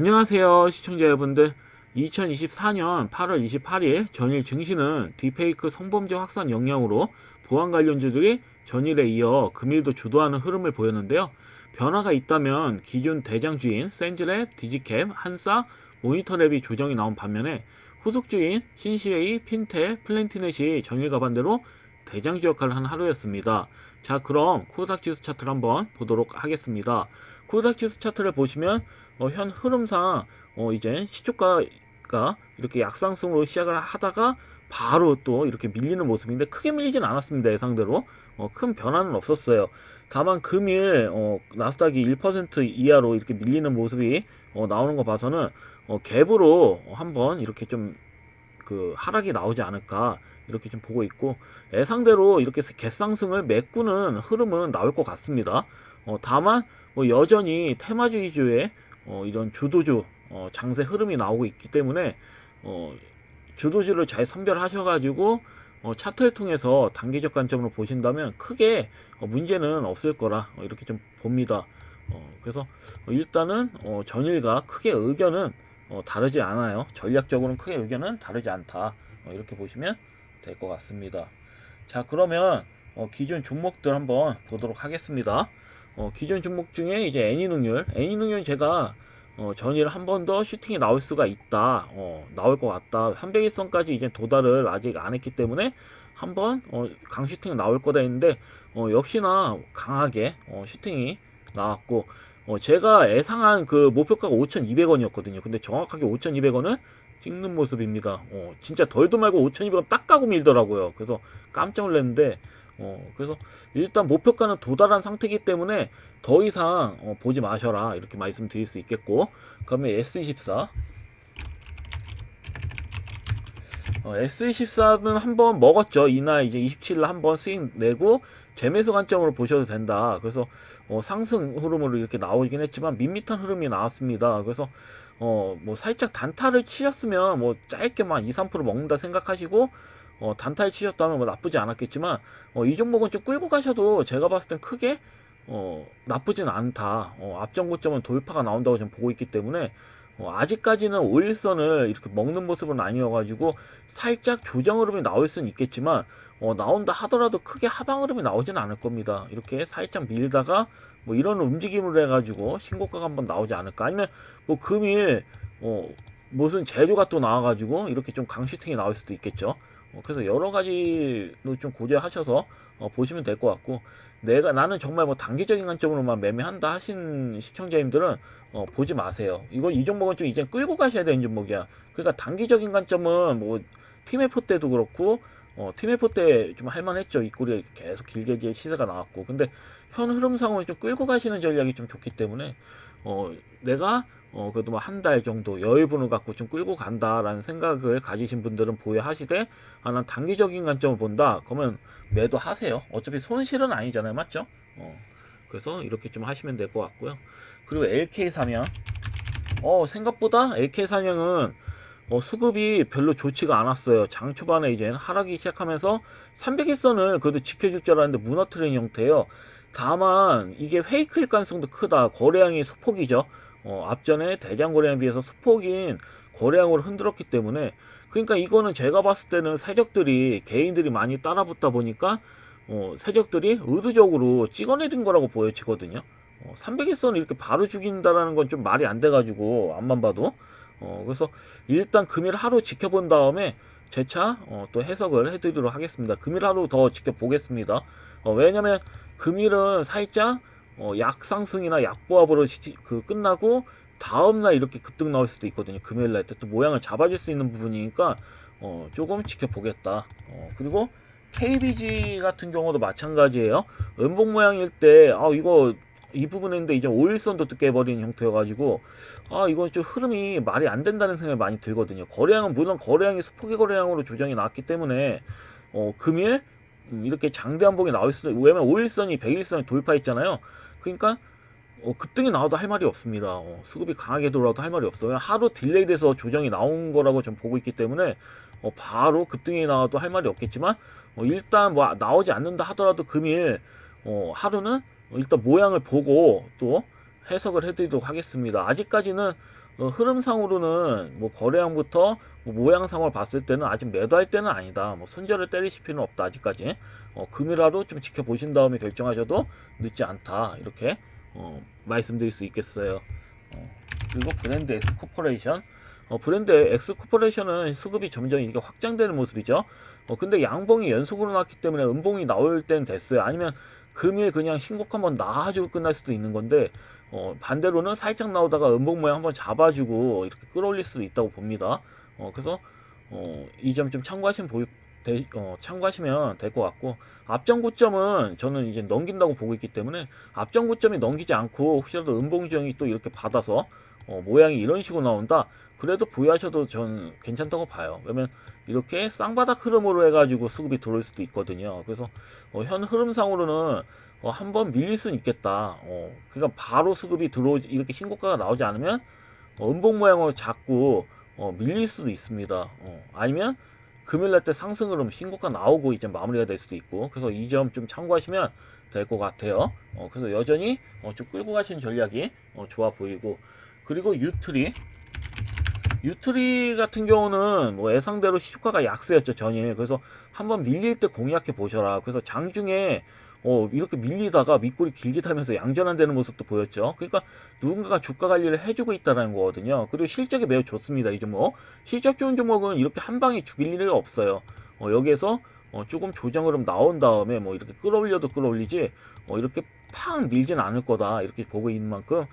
안녕하세요 시청자 여러분들. 2024년 8월 28일 전일 증시는 딥페이크 성범죄 확산 영향으로 보안 관련주들이 전일에 이어 금일도 주도하는 흐름을 보였는데요. 변화가 있다면 기존 대장주인 센즈랩, 디지캡, 한싸, 모니터랩이 조정이 나온 반면에 후속주인 신시웨이, 핀테, 플랜티넷이 전일과 반대로 대장주 역할을 한 하루였습니다. 자, 그럼 코스닥 지수 차트를 한번 보도록 하겠습니다. 코스닥 지수 차트를 보시면 현 흐름상 이제 시초가가 이렇게 약상승으로 시작을 하다가 바로 또 이렇게 밀리는 모습인데 크게 밀리진 않았습니다. 예상대로 큰 변화는 없었어요. 다만 금일 나스닥이 1% 이하로 이렇게 밀리는 모습이 나오는 거 봐서는 갭으로 한번 이렇게 좀 그 하락이 나오지 않을까 이렇게 좀 보고 있고, 예상대로 이렇게 갭상승을 메꾸는 흐름은 나올 것 같습니다. 다만 여전히 테마주 위주의 이런 주도주 장세 흐름이 나오고 있기 때문에 주도주를 잘 선별하셔가지고 차트를 통해서 단기적 관점으로 보신다면 크게 문제는 없을 거라 이렇게 좀 봅니다. 그래서 일단은 전일과 크게 의견은 다르지 않아요. 전략적으로는 크게 의견은 다르지 않다. 이렇게 보시면 될 것 같습니다. 자, 그러면 기존 종목들 한번 보도록 하겠습니다. 기존 종목 중에 이제 애니능률 제가 전일 한 번 더 슈팅이 나올 수가 있다. 나올 것 같다. 300일선까지 이제 도달을 아직 안 했기 때문에 한번 강슈팅 나올 거다 했는데 역시나 강하게 슈팅이 나왔고, 제가 예상한 그 목표가가 5,200원이었거든요. 근데 정확하게 5,200원을 찍는 모습입니다. 진짜 덜도 말고 5,200원 딱 까고 밀더라고요. 그래서 깜짝 놀랐는데, 그래서 일단 목표가는 도달한 상태이기 때문에 더 이상 보지 마셔라 이렇게 말씀드릴 수 있겠고, 그러면 S24 S24는 한번 먹었죠. 이날 이제 27일 한번 수익 내고 재매수 관점으로 보셔도 된다. 그래서 상승 흐름으로 이렇게 나오긴 했지만 밋밋한 흐름이 나왔습니다. 그래서 뭐 살짝 단타를 치셨으면 뭐 짧게만 2, 3% 먹는다 생각하시고 단타를 치셨다면 뭐 나쁘지 않았겠지만 이 종목은 좀 끌고 가셔도 제가 봤을 땐 크게 나쁘진 않다. 앞전 고점은 돌파가 나온다고 저는 보고 있기 때문에 아직까지는 5일선을 이렇게 먹는 모습은 아니어가지고 살짝 조정 흐름이 나올 수는 있겠지만 나온다 하더라도 크게 하방 흐름이 나오지는 않을 겁니다. 이렇게 살짝 밀다가 뭐 이런 움직임을 해가지고 신고가가 한번 나오지 않을까. 아니면 뭐 금일 무슨 재료가 또 나와가지고 이렇게 좀 강슈팅이 나올 수도 있겠죠. 그래서 여러 가지로 좀 고려하셔서 보시면 될 것 같고, 나는 정말 뭐 단기적인 관점으로만 매매한다 하신 시청자님들은 보지 마세요. 이 종목은 좀 이제 끌고 가셔야 되는 종목이야. 그러니까 단기적인 관점은 뭐 팀F 때도 그렇고 팀F 때 좀 할만했죠. 이 꼴이 계속 길게 시세가 나왔고, 근데 현 흐름상으로 좀 끌고 가시는 전략이 좀 좋기 때문에 내가 그래도 뭐 한 달 정도 여유분을 갖고 좀 끌고 간다라는 생각을 가지신 분들은 보유하시되, 난 단기적인 관점을 본다 그러면 매도하세요. 어차피 손실은 아니잖아요, 맞죠? 그래서 이렇게 좀 하시면 될 것 같고요. 그리고 LK삼양, 생각보다 LK삼양은 수급이 별로 좋지가 않았어요. 장 초반에 이제 하락이 시작하면서 300일선을 그래도 지켜줄 줄 알았는데 무너뜨리는 형태예요. 다만 이게 페이크일 가능성도 크다. 거래량이 수폭이죠. 앞전에 대장 거래량에 비해서 수폭인 거래량으로 흔들었기 때문에, 그러니까 이거는 제가 봤을 때는 세력들이 개인들이 많이 따라붙다 보니까 세력들이 의도적으로 찍어내린 거라고 보여지거든요. 300일선을 이렇게 바로 죽인다라는 건 좀 말이 안 돼가지고 앞만 봐도 그래서 일단 금일 하루 지켜본 다음에 재차 또 해석을 해드리도록 하겠습니다. 금일 하루 더 지켜보겠습니다. 왜냐면 금일은 살짝 약상승이나 약보합으로 끝나고 다음날 이렇게 급등 나올 수도 있거든요. 금요일날 때 또 모양을 잡아줄 수 있는 부분이니까 조금 지켜보겠다. 그리고 KBG 같은 경우도 마찬가지예요. 음봉 모양일 때 이거 이 부분인데 이제 5일선도 또 깨버리는 형태여가지고 이건 좀 흐름이 말이 안 된다는 생각이 많이 들거든요. 거래량은 물론 거래량이 수폭의 거래량으로 조정이 나왔기 때문에 금일 이렇게 장대한 봉이 나올 수도, 왜냐면 5일선이 100일선을 돌파했잖아요. 그러니까 급등이 나와도 할 말이 없습니다. 수급이 강하게 돌아도 할 말이 없어요. 하루 딜레이 돼서 조정이 나온 거라고 좀 보고 있기 때문에 바로 급등이 나와도 할 말이 없겠지만 일단 뭐 나오지 않는다 하더라도 금일 하루는 일단 모양을 보고 또 해석을 해드리도록 하겠습니다. 아직까지는 흐름상으로는 뭐 거래량부터 뭐 모양상으로 봤을 때는 아직 매도할 때는 아니다. 뭐 손절을 때리실 필요는 없다 아직까지. 금이라도 좀 지켜보신 다음에 결정하셔도 늦지 않다. 이렇게 말씀드릴 수 있겠어요. 그리고 브랜드 X 코퍼레이션. 브랜드 X 코퍼레이션은 수급이 점점 이게 확장되는 모습이죠. 근데 양봉이 연속으로 나왔기 때문에 음봉이 나올 때는 됐어요. 아니면 금일 그냥 신곡 한번 나와주고 끝날 수도 있는 건데, 반대로는 살짝 나오다가 음봉 모양 한번 잡아주고 이렇게 끌어올릴 수도 있다고 봅니다. 그래서 이 점 좀 참고하시면 될 것 같고, 앞전 고점은 저는 이제 넘긴다고 보고 있기 때문에 앞전 고점이 넘기지 않고 혹시라도 음봉주형이 또 이렇게 받아서 모양이 이런 식으로 나온다, 그래도 보유하셔도 전 괜찮다고 봐요. 왜냐면 이렇게 쌍바닥 흐름으로 해가지고 수급이 들어올 수도 있거든요. 그래서 현 흐름상으로는 한번 밀릴 수는 있겠다. 그러니까 바로 수급이 이렇게 신고가가 나오지 않으면 음봉 모양으로 자꾸 밀릴 수도 있습니다. 아니면 금요일날 때 상승 흐름 신고가 나오고 이제 마무리가 될 수도 있고, 그래서 이 점 좀 참고하시면 될 것 같아요. 그래서 여전히 좀 끌고 가시는 전략이 좋아 보이고, 그리고 유트리 같은 경우는 뭐 예상대로 시초가가 약세였죠 전일. 그래서 한번 밀릴 때 공략해 보셔라. 그래서 장중에 이렇게 밀리다가 밑골이 길게 타면서 양전환되는 모습도 보였죠. 그러니까 누군가가 주가 관리를 해주고 있다는 거거든요. 그리고 실적이 매우 좋습니다. 이 종목 실적 좋은 종목은 이렇게 한 방에 죽일 일이 없어요. 여기에서 조금 조정 흐름 나온 다음에 뭐 이렇게 끌어올려도 끌어올리지 이렇게 팍 밀진 않을 거다 이렇게 보고 있는 만큼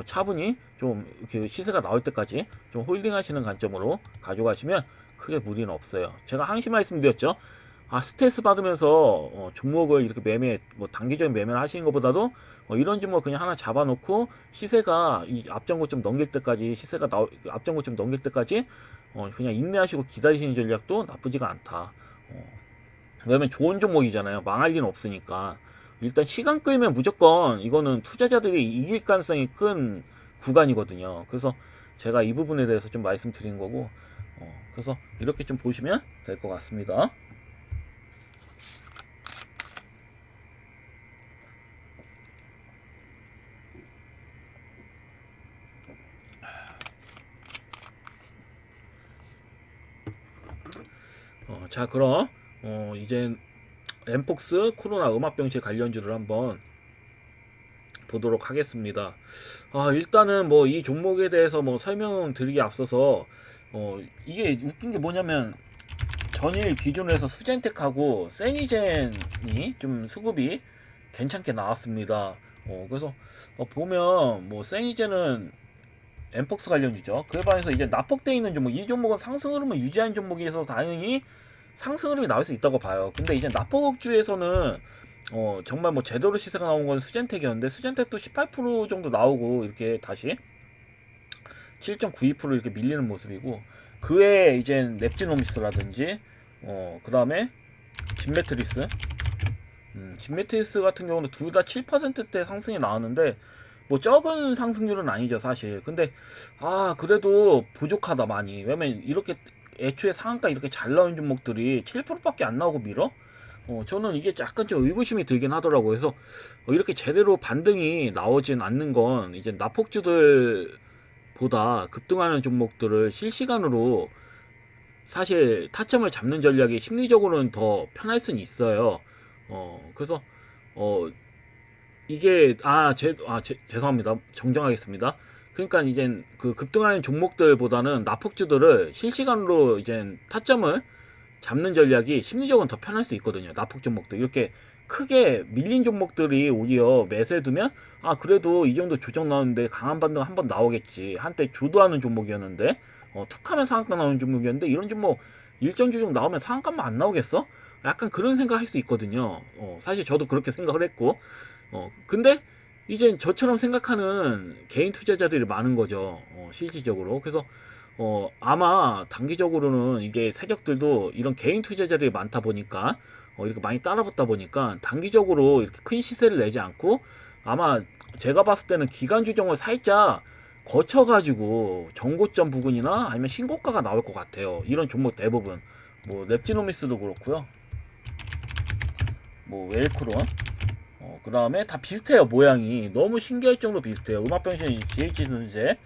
차분히 좀 그 시세가 나올 때까지 좀 홀딩하시는 관점으로 가져가시면 크게 무리는 없어요. 제가 항상 말씀드렸죠. 스트레스 받으면서 종목을 이렇게 뭐 단기적인 매매를 하시는 것보다도 이런 종목 그냥 하나 잡아놓고 시세가 이 앞전고점 넘길 때까지 앞전고점 넘길 때까지 그냥 인내하시고 기다리시는 전략도 나쁘지가 않다. 왜냐면 좋은 종목이잖아요. 망할 리는 없으니까. 일단 시간 끌면 무조건 이거는 투자자들이 이길 가능성이 큰 구간이거든요. 그래서 제가 이 부분에 대해서 좀 말씀드린 거고, 그래서 이렇게 좀 보시면 될 것 같습니다. 자, 그럼 이제 엠폭스 코로나 음압병실 관련주를 한번 보도록 하겠습니다. 일단은 뭐 이 종목에 대해서 뭐 설명드리기 앞서서 이게 웃긴 게 뭐냐면 전일 기준으로 해서 수젠텍하고 세니젠이 좀 수급이 괜찮게 나왔습니다. 그래서 보면 뭐 세니젠은 엠폭스 관련주죠. 그에 반해서 이제 납폭돼 있는 종목, 이 종목은 상승 흐름을 유지한 종목이어서 당연히 상승 흐름이 나올 수 있다고 봐요. 근데 이제 납폭주에서는 정말 뭐 제대로 시세가 나온 건 수젠텍이었는데, 수젠텍도 18% 정도 나오고 이렇게 다시 7.92% 이렇게 밀리는 모습이고, 그 외에 이제 넵지노미스라든지 그 다음에 진메트리스 같은 경우는 둘 다 7%대 상승이 나왔는데 뭐 적은 상승률은 아니죠 사실. 근데 그래도 부족하다 많이. 왜냐면 이렇게 애초에 상한가 이렇게 잘 나온 종목들이 7%밖에 안 나오고 밀어? 저는 이게 약간 좀 의구심이 들긴 하더라고요. 그래서 이렇게 제대로 반등이 나오진 않는 건 이제 나폭주들보다 급등하는 종목들을 실시간으로 사실 타점을 잡는 전략이 심리적으로는 더 편할 수는 있어요. 그래서 이게 죄송합니다. 정정하겠습니다. 그러니까 이제 그 급등하는 종목들보다는 나폭주들을 실시간으로 이제 타점을 잡는 전략이 심리적으로 더 편할 수 있거든요. 나폭 종목들 이렇게 크게 밀린 종목들이 오히려 매수해 두면 그래도 이 정도 조정 나오는데 강한 반등 한번 나오겠지. 한때 주도하는 종목이었는데 툭하면 상한가 나오는 종목이었는데, 이런 종목 일정 조정 나오면 상한가만 안 나오겠어? 약간 그런 생각 할 수 있거든요. 사실 저도 그렇게 생각을 했고, 근데 이제 저처럼 생각하는 개인 투자자들이 많은 거죠. 실질적으로. 그래서 아마 단기적으로는 이게 세력들도 이런 개인 투자자들이 많다 보니까 이렇게 많이 따라붙다 보니까 단기적으로 이렇게 큰 시세를 내지 않고, 아마 제가 봤을 때는 기간 조정을 살짝 거쳐가지고 정고점 부근이나 아니면 신고가가 나올 것 같아요. 이런 종목 대부분 뭐 랩지노미스도 그렇고요, 뭐 웰크론, 그 다음에 다 비슷해요. 모양이 너무 신기할 정도로 비슷해요. 음압병신 GH 전제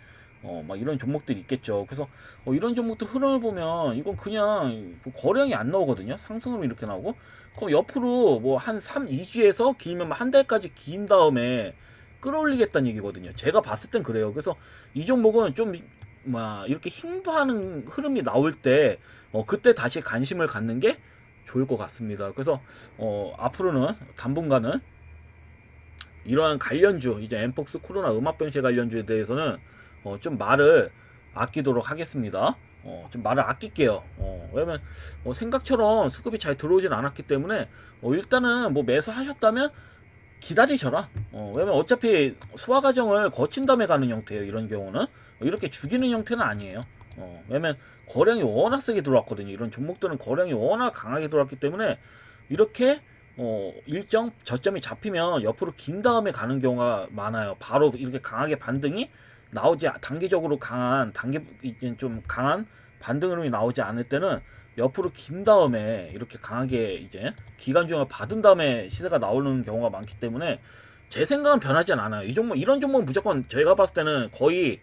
막 이런 종목들이 있겠죠. 그래서 이런 종목들 흐름을 보면 이건 그냥 뭐 거래량이 안 나오거든요. 상승으로 이렇게 나오고 그럼 옆으로 뭐 한 2주에서 길면 한 달까지 긴 다음에 끌어올리겠다는 얘기거든요. 제가 봤을 땐 그래요. 그래서 이 종목은 좀 이렇게 흉보하는 흐름이 나올 때 그때 다시 관심을 갖는 게 좋을 것 같습니다. 그래서 앞으로는 당분간은 이러한 관련주 이제 엠폭스 코로나 음압병실 관련주에 대해서는 좀 말을 아끼도록 하겠습니다. 좀 말을 아낄게요. 왜냐면 생각처럼 수급이 잘 들어오진 않았기 때문에 일단은 뭐 매수하셨다면 기다리셔라. 왜냐면 어차피 소화 과정을 거친 다음에 가는 형태예요. 이런 경우는 이렇게 죽이는 형태는 아니에요. 왜냐면 거량이 워낙 세게 들어왔거든요. 이런 종목들은 거량이 워낙 강하게 들어왔기 때문에 이렇게 일정 저점이 잡히면 옆으로 긴 다음에 가는 경우가 많아요. 바로 이렇게 강하게 반등이 나오지 단기적으로 강한 이제 좀 강한 반등 흐름이 나오지 않을 때는 옆으로 긴 다음에 이렇게 강하게 이제 기관중을 받은 다음에 시세가 나오는 경우가 많기 때문에 제 생각은 변하지 않아요. 이 종목 이런 종목은 무조건 제가 봤을 때는 거의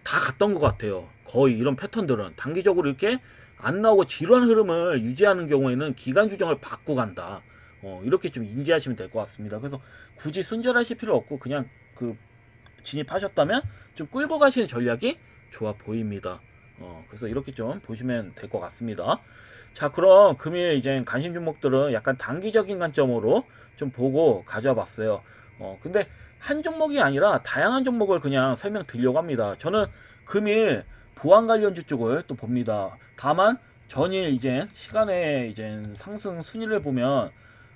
다 갔던 것 같아요. 거의 이런 패턴들은 단기적으로 이렇게 안 나오고 지루한 흐름을 유지하는 경우에는 기간 조정을 받고 간다. 이렇게 좀 인지하시면 될 것 같습니다. 그래서 굳이 순절하실 필요 없고 그냥 그 진입하셨다면 좀 끌고 가시는 전략이 좋아 보입니다. 그래서 이렇게 좀 보시면 될 것 같습니다. 자, 그럼 금일 이제 관심 종목들은 약간 단기적인 관점으로 좀 보고 가져와 봤어요. 근데 한 종목이 아니라 다양한 종목을 그냥 설명드리려고 합니다. 저는 금일 보안 관련주 쪽을 또 봅니다. 다만 전일 이제 시간에 이제 상승 순위를 보면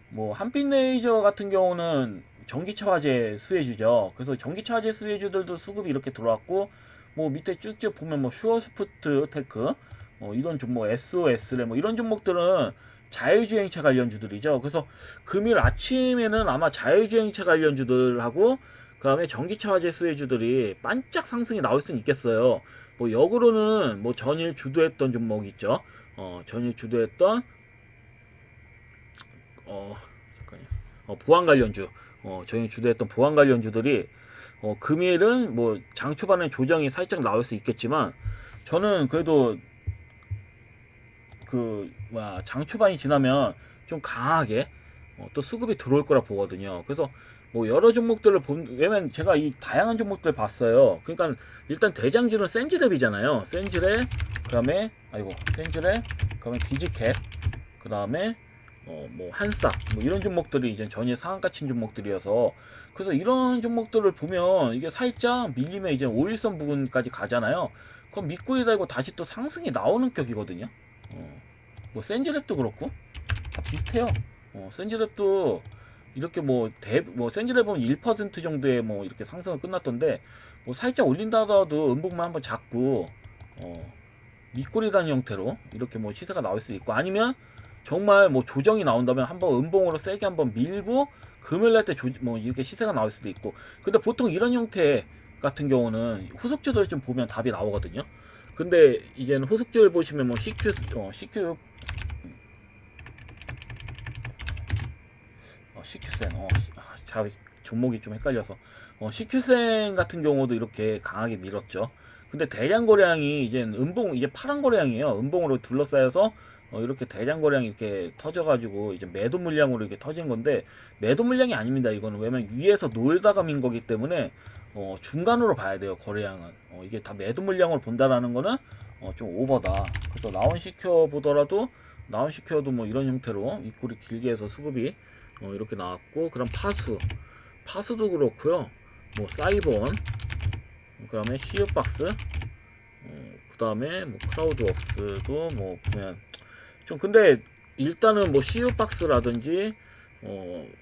뭐 한빛레이저 같은 경우는 전기차 화재 수혜주죠. 그래서 전기차 화재 수혜주들도 수급이 이렇게 들어왔고 뭐 밑에 쭉쭉 보면 뭐 슈어스푸트 테크 이런 종목 SOS래 뭐 이런 종목들은 자율주행차 관련주들이죠. 그래서 금일 아침에는 아마 자율주행차 관련주들하고 그 다음에 전기차 화재 수혜주들이 반짝 상승이 나올 수는 있겠어요. 뭐 역으로는 뭐 전일 주도했던 종목 있죠. 전일 주도했던 잠깐요. 보안 관련주, 저희 주도했던 보안 관련주들이 금일은 뭐 장 초반에 조정이 살짝 나올 수 있겠지만 저는 그래도 장 초반이 지나면 좀 강하게 또 수급이 들어올 거라 보거든요. 그래서 뭐 여러 종목들을 왜냐면 제가 이 다양한 종목들 봤어요. 그러니까 일단 대장주는 센즈랩이잖아요. 센즈랩, 그다음에 센즈랩, 그다음에 디지캣, 그다음에 뭐 한싸 뭐 이런 종목들이 이제 전일 상한가 친 종목들이어서 그래서 이런 종목들을 보면 이게 살짝 밀리면 이제 5일선 부근까지 가잖아요. 그럼 밑꼬리 달고 다시 또 상승이 나오는 격이거든요. 뭐 센즈랩도 그렇고 다 비슷해요. 센즈랩도 이렇게 뭐 센즈랩은 1% 정도의 뭐 이렇게 상승을 끝났던데 뭐 살짝 올린다 하더라도 음봉만 한번 잡고 밑꼬리 단 형태로 이렇게 뭐 시세가 나올 수 있고 아니면 정말 뭐 조정이 나온다면 한번 음봉으로 세게 한번 밀고 금요일 날 때 뭐 이렇게 시세가 나올 수도 있고 근데 보통 이런 형태 같은 경우는 후속주들 좀 보면 답이 나오거든요. 근데 이제는 후속주를 보시면 뭐 CQ센 종목이 좀 헷갈려서 CQ센 같은 경우도 이렇게 강하게 밀었죠. 근데 대량 거래량이 이제 이제 파란 거래량이에요. 음봉으로 둘러싸여서 이렇게 대량 거래량이 이렇게 터져가지고 이제 매도 물량으로 이렇게 터진 건데 매도 물량이 아닙니다. 이거는 왜냐면 위에서 놀다가 민 거기 때문에 중간으로 봐야 돼요. 거래량은 이게 다 매도 물량으로 본다라는 거는 좀 오버다. 그래서 나온시켜 보더라도 나온시켜도 뭐 이런 형태로 윗꼬리 길게 해서 수급이 이렇게 나왔고 그럼 파수도 그렇고요. 뭐 사이본 그 다음에 CU박스 그 다음에 뭐 크라우드웍스도 뭐 보면 좀 근데 일단은 뭐 CU박스라든지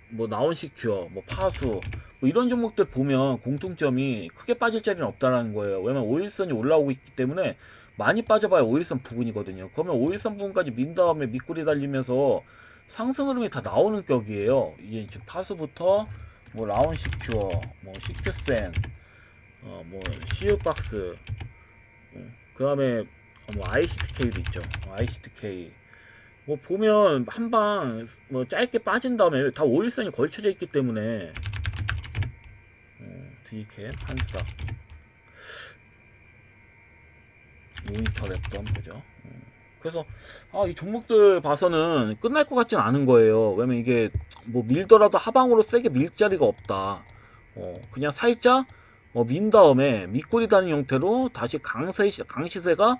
뭐 나온시큐어 뭐 파수 뭐 이런 종목들 보면 공통점이 크게 빠질 자리는 없다라는 거예요. 왜냐면 5일선이 올라오고 있기 때문에 많이 빠져봐야 5일선 부근이거든요. 그러면 5일선 부근까지 민 다음에 밑꼬리 달리면서 상승 흐름이 다 나오는 격이에요. 이제 파수부터 뭐 라운시큐어, 뭐 시큐센, 뭐 CU박스, 그 다음에 뭐 ICTK도 있죠. ICTK. 뭐 보면 한방 뭐 짧게 빠진 다음에 다 5일선이 걸쳐져 있기 때문에 디캡 한싸 모니터 랩도 한번 보죠. 그래서 이 종목들 봐서는 끝날 것 같진 않은 거예요. 왜냐면 이게 뭐 밀더라도 하방으로 세게 밀 자리가 없다. 그냥 살짝 민 다음에 밑꼬리 다는 형태로 다시 강시세가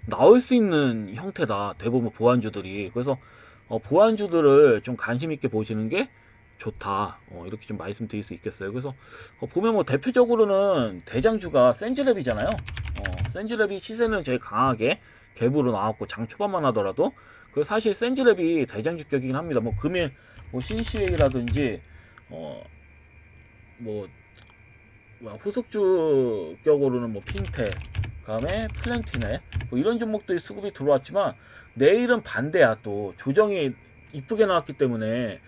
나올 수 있는 형태다. 대부분 보안주들이. 그래서 보안주들을 좀 관심 있게 보시는 게 좋다. 이렇게 좀 말씀드릴 수 있겠어요. 그래서 보면 뭐 대표적으로는 대장주가 센즈랩이잖아요. 센즈랩이 시세는 제일 강하게 갭으로 나왔고 장 초반만 하더라도 그 사실 센즈랩이 대장주격이긴 합니다. 뭐 금일 뭐 CCA라든지 뭐 후속주격으로는 뭐 핀테 그다음에 플랜티네 뭐 이런 종목들이 수급이 들어왔지만 내일은 반대야. 또 조정이 이쁘게 나왔기 때문에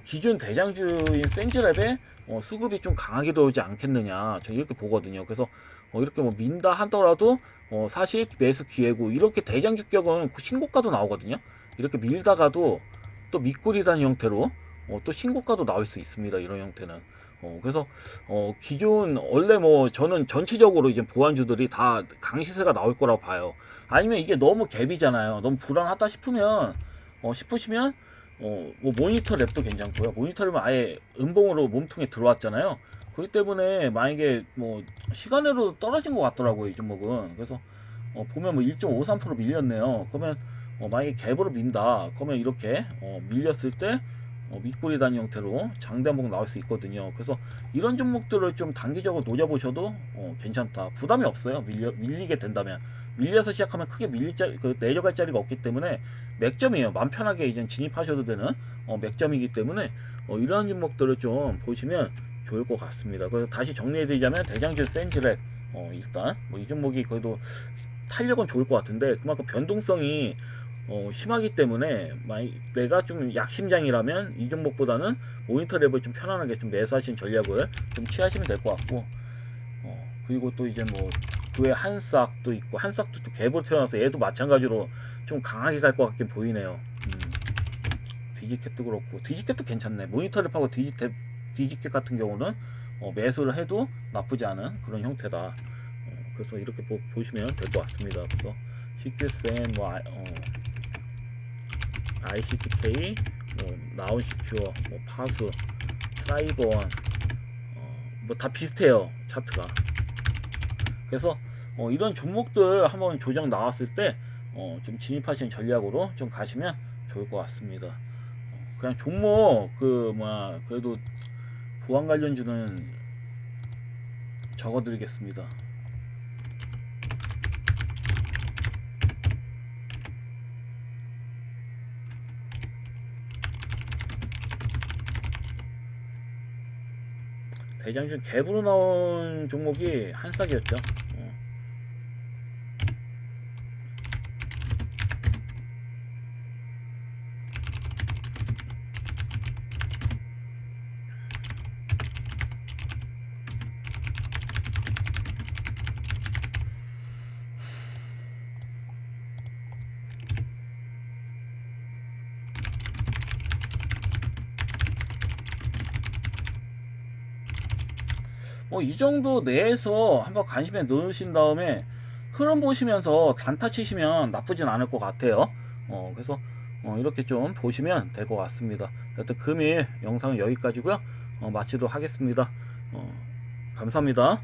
기존 대장주인 센즈랩에 수급이 좀 강하게 들어오지 않겠느냐 저 이렇게 보거든요. 그래서 이렇게 뭐 민다 하더라도 사실 매수 기회고 이렇게 대장주격은 신고가도 나오거든요. 이렇게 밀다가도 또 밑꼬리단 형태로 또 신고가도 나올 수 있습니다. 이런 형태는. 그래서 기존 원래 뭐 저는 전체적으로 이제 보안주들이 다 강시세가 나올 거라고 봐요. 아니면 이게 너무 갭이잖아요. 너무 불안하다 싶으시면 뭐 모니터 랩도 괜찮고요. 모니터 랩은 아예 음봉으로 몸통에 들어왔잖아요. 그렇기 때문에 만약에 뭐 시간으로 떨어진 것 같더라고요. 이 종목은. 그래서 보면 뭐 1.53% 밀렸네요. 그러면 만약에 갭으로 민다. 그러면 이렇게 밀렸을 때 밑꼬리 단 형태로 장대 한봉 나올 수 있거든요. 그래서 이런 종목들을 좀 단기적으로 노려보셔도 괜찮다. 부담이 없어요. 밀리게 된다면. 밀려서 시작하면 크게 내려갈 자리가 없기 때문에 맥점이에요. 마음 편하게 이제 진입하셔도 되는 맥점이기 때문에 이런 종목들을 좀 보시면 좋을 것 같습니다. 그래서 다시 정리해드리자면 대장주 센즈랩 일단 뭐 이 종목이 그래도 탄력은 좋을 것 같은데 그만큼 변동성이 심하기 때문에 내가 좀 약심장이라면 이 종목보다는 모니터 랩을 좀 편안하게 좀 매수하시는 전략을 좀 취하시면 될 것 같고 그리고 또 이제 뭐 그 외에 한싹도 있고 한싹도 또 갭으로 태어나서 얘도 마찬가지로 좀 강하게 갈 것 같긴 보이네요. 디지캡도 그렇고 디지캡도 괜찮네. 모니터 랩하고 디지캡 같은 경우는 매수를 해도 나쁘지 않은 그런 형태다. 그래서 이렇게 보시면 될 것 같습니다. 그래서 CQSN 뭐 ICTK, 뭐 나온시큐어, 뭐 파수, 사이버원, 뭐 다 비슷해요 차트가. 그래서 이런 종목들 한번 조정 나왔을 때 좀 진입하시는 전략으로 좀 가시면 좋을 것 같습니다. 그냥 종목 그래도 보안 관련주는 적어드리겠습니다. 대장주 갭으로 나온 종목이 한싹이었죠. 이 정도 내에서 한번 관심에 넣으신 다음에 흐름 보시면서 단타 치시면 나쁘진 않을 것 같아요. 그래서 이렇게 좀 보시면 될 것 같습니다. 여튼 금일 영상은 여기까지고요. 마치도록 하겠습니다. 감사합니다.